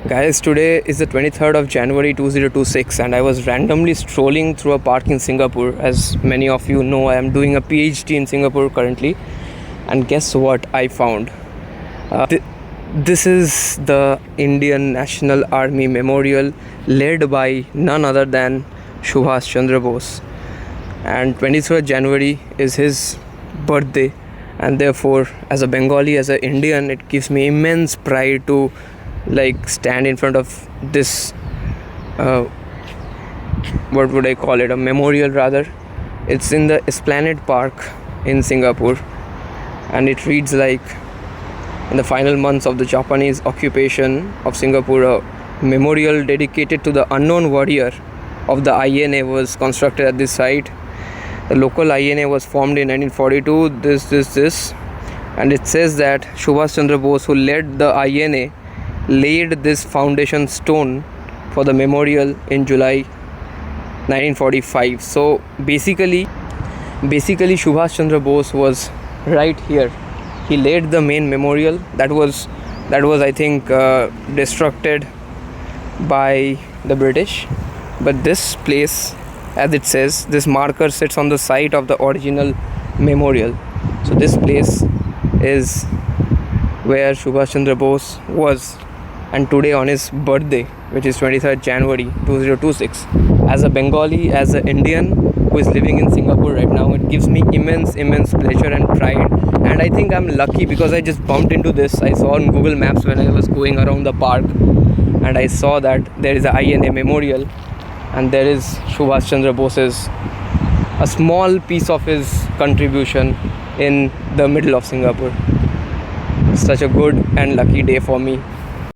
Guys, today is the 23rd of January 2026, and I was randomly strolling through a park in Singapore. As many of you know, I am doing a PhD in Singapore currently, and guess what I found? This is the Indian National Army Memorial, led by none other than Subhas Chandra Bose. And 23rd January is his birthday, and therefore, as a Bengali, as an Indian, it gives me immense pride to stand in front of this what would I call it, a memorial rather. It's in the Esplanade Park in Singapore, and it reads like, in the final months of the Japanese occupation of Singapore, a memorial dedicated to the unknown warrior of the INA was constructed at this site. The local INA was formed in 1942, this, and it says that Subhas Chandra Bose, who led the INA, laid this foundation stone for the memorial in July 1945. So basically Subhas Chandra Bose was right here. He laid the main memorial that was I think destructed by the British, but this place, as it says, this marker sits on the site of the original memorial. So this place is where Subhas Chandra Bose was. And today, on his birthday, which is 23rd January 2026, as a Bengali, as an Indian who is living in Singapore right now, it gives me immense pleasure and pride. And I think I'm lucky because I just bumped into this. I saw on Google Maps when I was going around the park, and I saw that there is a INA memorial, and there is Subhas Chandra Bose's, a small piece of his contribution in the middle of Singapore. Such a good and lucky day for me.